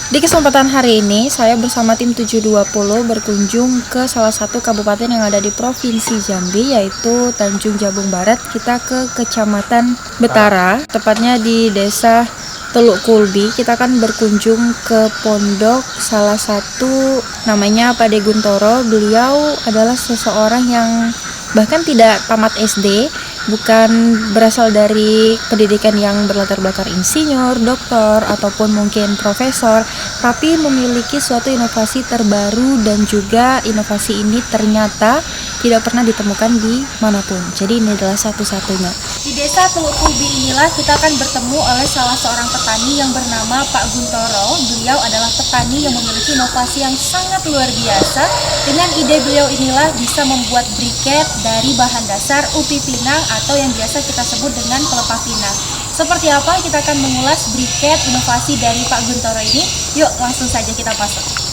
Di kesempatan hari ini, saya bersama tim 720 berkunjung ke salah satu kabupaten yang ada di Provinsi Jambi, yaitu Tanjung Jabung Barat. Kita ke Kecamatan Betara, tepatnya di Desa Teluk Kulbi. Kita akan berkunjung ke pondok salah satu, namanya Pak De Guntoro. Beliau adalah seseorang yang bahkan tidak tamat SD, bukan berasal dari pendidikan yang berlatar belakang insinyur, doktor, ataupun mungkin profesor, tapi memiliki suatu inovasi terbaru, dan juga inovasi ini ternyata tidak pernah ditemukan di manapun. Jadi ini adalah satu-satunya. Di desa Teluk Kulbi inilah kita akan bertemu oleh salah seorang petani yang bernama Pak Guntoro. Beliau adalah petani yang memiliki inovasi yang sangat luar biasa. Dengan ide beliau inilah bisa membuat briket dari bahan dasar upi pinang atau yang biasa kita sebut dengan pelepah pinang. Seperti apa kita akan mengulas briket inovasi dari Pak Guntoro ini? Yuk langsung saja kita pasang.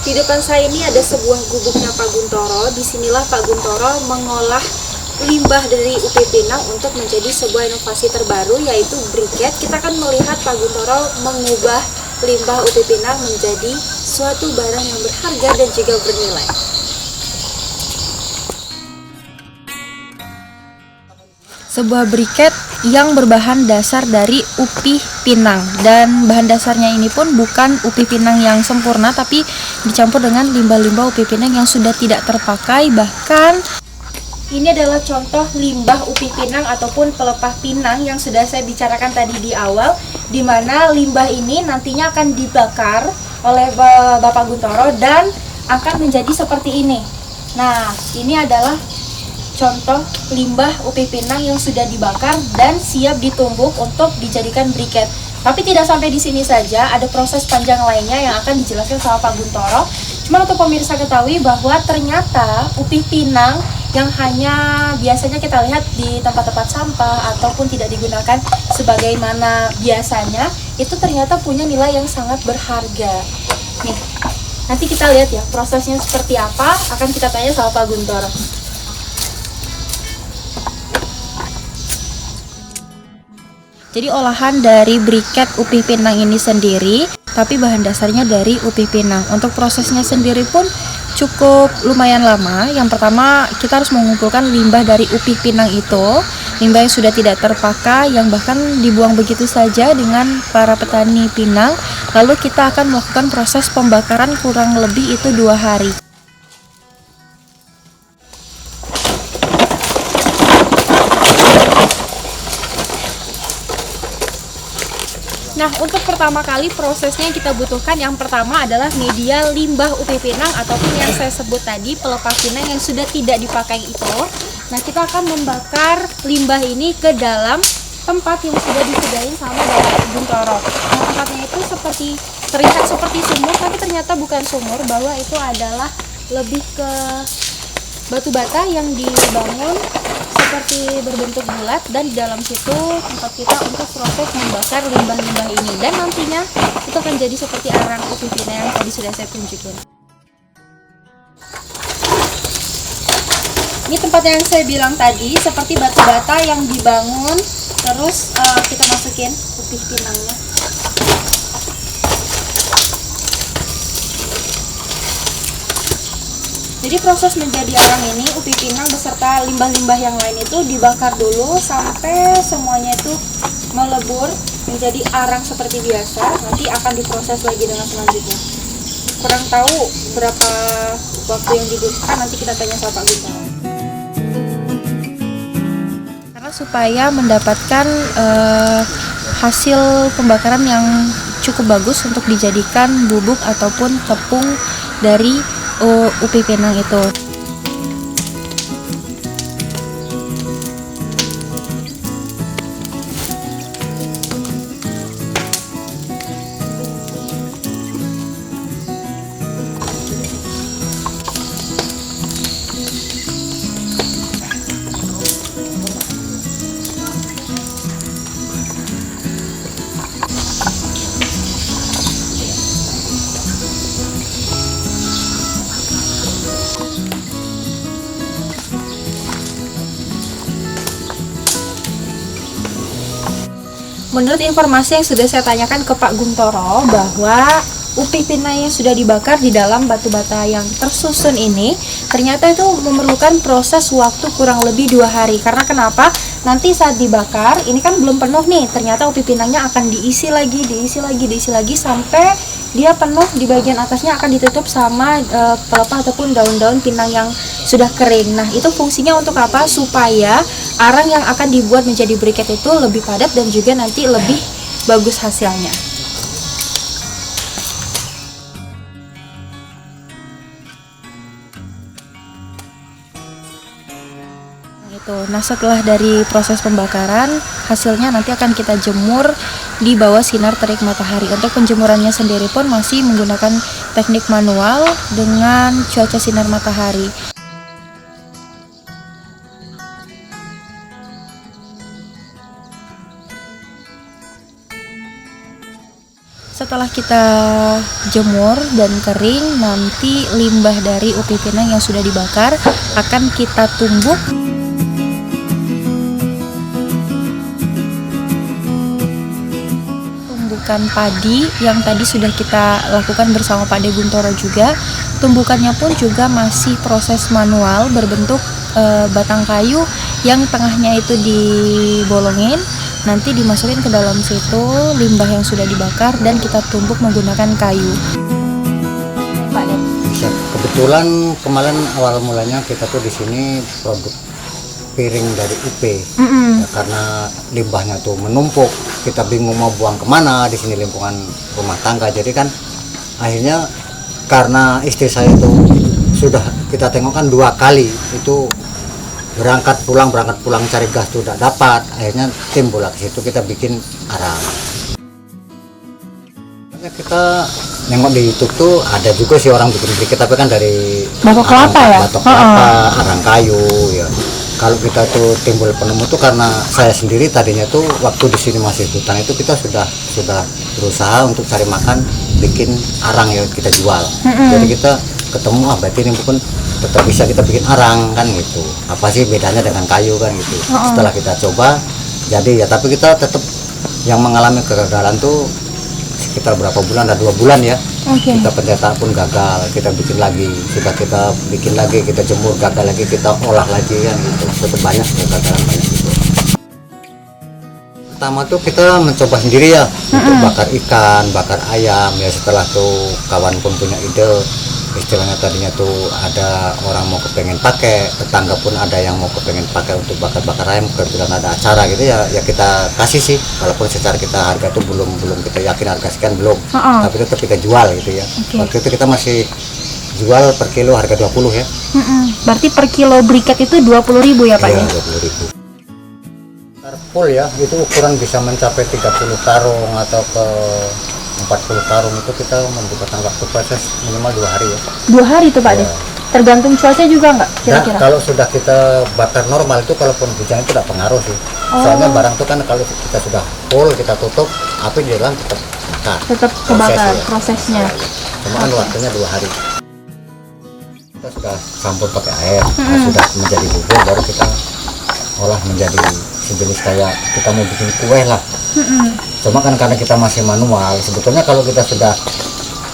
Di depan saya ini ada sebuah gubuknya Pak Guntoro. Disinilah Pak Guntoro mengolah limbah dari upi pinang untuk menjadi sebuah inovasi terbaru, yaitu briket. Kita akan melihat Pak Guntoro mengubah limbah upi pinang menjadi suatu barang yang berharga dan juga bernilai. Sebuah briket yang berbahan dasar dari upi pinang, dan bahan dasarnya ini pun bukan upi pinang yang sempurna, tapi dicampur dengan limbah-limbah upi pinang yang sudah tidak terpakai. Bahkan ini adalah contoh limbah upi pinang ataupun pelepah pinang yang sudah saya bicarakan tadi di awal, di mana limbah ini nantinya akan dibakar oleh Bapak Guntoro dan akan menjadi seperti ini. Nah, ini adalah contoh limbah upi pinang yang sudah dibakar dan siap ditumbuk untuk dijadikan briket. Tapi tidak sampai di sini saja, ada proses panjang lainnya yang akan dijelaskan sama Pak Guntoro. Cuma untuk pemirsa ketahui bahwa ternyata upi pinang yang hanya biasanya kita lihat di tempat-tempat sampah ataupun tidak digunakan sebagaimana biasanya, itu ternyata punya nilai yang sangat berharga. Nih, nanti kita lihat ya prosesnya seperti apa, akan kita tanya sama Pak Guntoro. Jadi olahan dari briket upi pinang ini sendiri, tapi bahan dasarnya dari upi pinang. Untuk prosesnya sendiri pun cukup lumayan lama. Yang pertama, kita harus mengumpulkan limbah dari upi pinang itu, limbah yang sudah tidak terpakai, yang bahkan dibuang begitu saja dengan para petani pinang. Lalu kita akan melakukan proses pembakaran kurang lebih itu 2 hari. Nah, untuk pertama kali prosesnya yang kita butuhkan, yang pertama adalah media limbah upi pinang ataupun yang saya sebut tadi pelepah pinang yang sudah tidak dipakai itu. Nah, kita akan membakar limbah ini ke dalam tempat yang sudah disediain sama Bapak Guntoro. Nah, tempatnya itu terlihat seperti sumur, tapi ternyata bukan sumur, bahwa itu adalah lebih ke batu bata yang dibangun seperti berbentuk bulat, dan di dalam situ tempat kita untuk proses membakar limbah-limbah ini, dan nantinya itu akan jadi seperti arang upi pinang yang tadi sudah saya tunjukin. Ini tempat yang saya bilang tadi seperti batu bata yang dibangun, terus kita masukin upi pinangnya. Jadi proses menjadi arang ini, upi pinang beserta limbah-limbah yang lain itu dibakar dulu sampai semuanya itu melebur menjadi arang seperti biasa. Nanti akan diproses lagi dengan selanjutnya. Kurang tahu berapa waktu yang dibutuhkan, nanti kita tanya sama Pak Guntoro. Karena supaya mendapatkan hasil pembakaran yang cukup bagus untuk dijadikan bubuk ataupun tepung dari upi pinang itu. menurut informasi yang sudah saya tanyakan ke Pak Guntoro bahwa upi pinang yang sudah dibakar di dalam batu bata yang tersusun ini ternyata itu memerlukan proses waktu kurang lebih 2 hari. Karena kenapa? Nanti saat dibakar ini kan belum penuh nih, ternyata upi pinangnya akan diisi lagi sampai dia penuh. Di bagian atasnya akan ditutup sama pelepah ataupun daun-daun pinang yang sudah kering. Nah, itu fungsinya untuk apa? Supaya arang yang akan dibuat menjadi briket itu lebih padat dan juga nanti lebih bagus hasilnya. Nah, setelah dari proses pembakaran, hasilnya nanti akan kita jemur di bawah sinar terik matahari. Untuk penjemurannya sendiri pun masih menggunakan teknik manual dengan cuaca sinar matahari. Setelah kita jemur dan kering, nanti limbah dari upi pinang yang sudah dibakar akan kita tumbuk. Padi yang tadi sudah kita lakukan bersama Pak De Guntoro juga. Tumbukannya pun juga masih proses manual berbentuk batang kayu yang tengahnya itu dibolongin, nanti dimasukin ke dalam situ limbah yang sudah dibakar dan kita tumbuk menggunakan kayu. Pak De. Kebetulan kemarin awal mulanya kita tuh di sini produk piring dari UP, ya, karena limbahnya tuh menumpuk, kita bingung mau buang kemana di sini lingkungan rumah tangga. Jadi kan akhirnya karena istri saya itu sudah kita tengok kan 2 kali itu berangkat pulang cari gas tuh tidak dapat, akhirnya timbul ke situ kita bikin arang. Kita nengok di YouTube tuh ada juga sih orang bikin briket, tapi kan dari batok kelapa ya, batok kelapa, arang kayu ya. Kalau kita tuh timbul penemu tuh karena saya sendiri tadinya tuh waktu di sini masih hutan itu kita sudah berusaha untuk cari makan bikin arang ya kita jual. Jadi kita ketemu berarti ini pun tetap bisa kita bikin arang kan gitu. Apa sih bedanya dengan kayu kan gitu. Setelah kita coba jadi ya, tapi kita tetap yang mengalami kegagalan tuh sekitar berapa bulan, ada 2 bulan ya. Kita pencetak pun gagal, kita bikin lagi, kita bikin lagi, kita jemur gagal lagi, kita olah lagi kan gitu. Tetap banyak kegagalan banyak gitu. Pertama tuh kita mencoba sendiri ya untuk bakar ikan, bakar ayam ya. Setelah tuh kawan pun punya ide, istilahnya tadinya tuh ada orang mau kepengen pakai, tetangga pun ada yang mau kepengen pakai untuk bakar-bakar ayam, kebetulan ada acara gitu ya kita kasih sih, walaupun secara kita harga tuh belum kita yakin harga sekian belum, tapi tetap kita jual gitu ya. Waktu itu kita masih jual per kilo harga 20 ya. Berarti per kilo briket itu 20.000 ya Pak ya? 20.000. Full ya, itu ukuran bisa mencapai 30 karung atau ke 40 karung, itu kita membutuhkan waktu proses minimal 2 hari ya. 2 hari tuh Pak ya. Tergantung cuaca juga nggak kira-kira? Nah, kalau sudah kita bakar normal itu kalaupun hujan itu tidak pengaruh sih. Soalnya barang itu kan kalau kita sudah full kita tutup, api di dalam tetap bakar. Tetap kebakar prosesnya. Cuma kan waktunya 2 hari. Kita sudah campur pakai air, sudah menjadi bubur, baru kita olah menjadi sejenis kayak kita mau bikin kue lah. Cuma kan karena kita masih manual, sebetulnya kalau kita sudah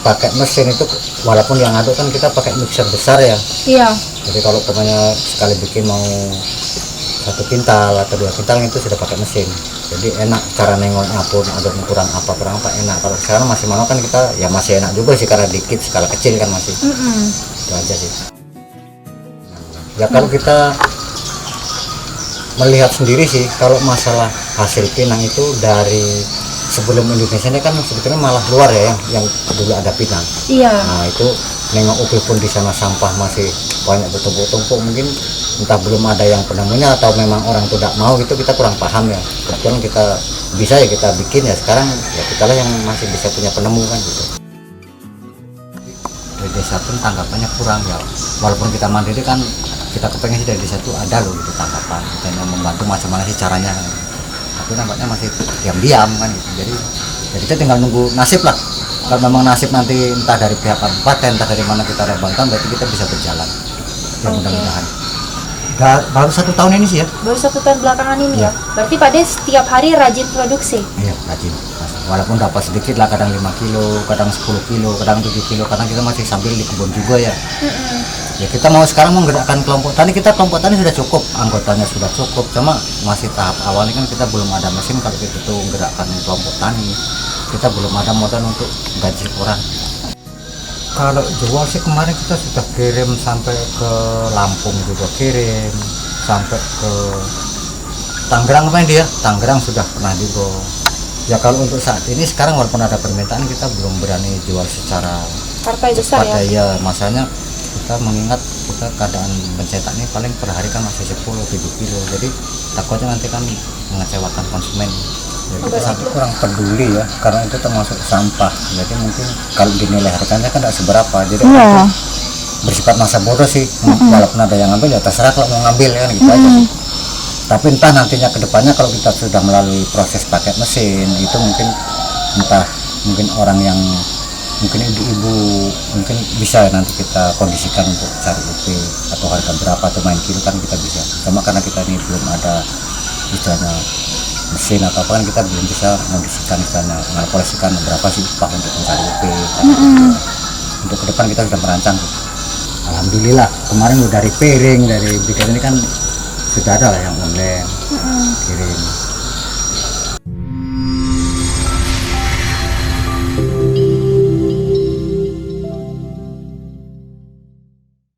pakai mesin itu walaupun yang aduk kan kita pakai mixer besar ya. Iya. Jadi kalau temannya sekali bikin mau 1 kintal atau 2 kintal itu sudah pakai mesin. Jadi enak cara nengoknya pun aduknya kurang apa enak. Kalau sekarang masih manual kan kita ya masih enak juga sih karena dikit skala kecil kan masih. Itu aja sih. Ya kalau kita melihat sendiri sih kalau masalah hasil pinang itu dari sebelum Indonesia ini kan sebetulnya malah luar ya yang dulu ada pinang. Iya. Nah itu nengok UP pun di sana sampah masih banyak bertumpuk-tumpuk, mungkin entah belum ada yang penemunya atau memang orang tidak mau gitu, kita kurang paham ya. Kebetulan kita bisa ya kita bikin ya, sekarang ya kita lah yang masih bisa punya penemu kan gitu. Di desa pun tanggapannya kurang ya, walaupun kita mandiri kan kita kepengen sih dari desa itu ada loh gitu tanggapan, kita yang membantu macam mana sih caranya, tapi nampaknya masih diam-diam kan gitu. Jadi kita tinggal nunggu nasib lah. Kalau memang nasib nanti entah dari pihak kabupaten, entah dari mana kita ada bantuan, berarti kita bisa berjalan ya. Mudah-mudahan. Baru 1 tahun ini sih ya. Baru 1 tahun belakangan ini ya. Berarti Pak Des setiap hari rajin produksi? Iya, rajin. Walaupun dapat sedikit lah, kadang 5 kilo, kadang 10 kilo, kadang 7 kilo, karena kita masih sambil di kebun juga ya. Ya kita mau sekarang menggerakkan kelompok tani, kelompok tani sudah cukup, anggotanya sudah cukup, cuma masih tahap awal ini kan kita belum ada mesin. Kalau kita tuh menggerakkan kelompok tani, kita belum ada modal untuk gaji orang. Kalau jual sih kemarin kita sudah kirim sampai ke Lampung, juga kirim sampai ke Tangerang apa dia? Tangerang sudah pernah juga. Ya kalau untuk saat ini sekarang walaupun ada permintaan, kita belum berani jual secara Partai besar cepat ya. Masanya kita mengingat kita keadaan pencetak ini paling per hari kan masih 10-7 kilo, jadi takutnya nanti kan mengecewakan konsumen. Jadi kita sampai kurang peduli ya, karena itu termasuk sampah. Jadi mungkin kalau dinilai harganya kan tidak seberapa, jadi itu bersifat masa bodoh sih. Walaupun ada yang ngambil ya terserah, kalau mau ngambil kan gitu aja sih. Tapi entah nantinya ke depannya kalau kita sudah melalui proses pakai mesin itu mungkin orang yang mungkin ibu-ibu mungkin bisa nanti kita kondisikan untuk cari UP atau harga berapa atau main kilo kan kita bisa. Cuma karena kita ini belum ada istilahnya mesin atau apa kan kita belum bisa mengkondisikan istilahnya mengalkulasikan berapa sih Pak untuk mencari UP. Untuk ke depan kita sudah merancang. Alhamdulillah kemarin udah dari piring dari bikin ini kan sudah ada lah yang online kirim.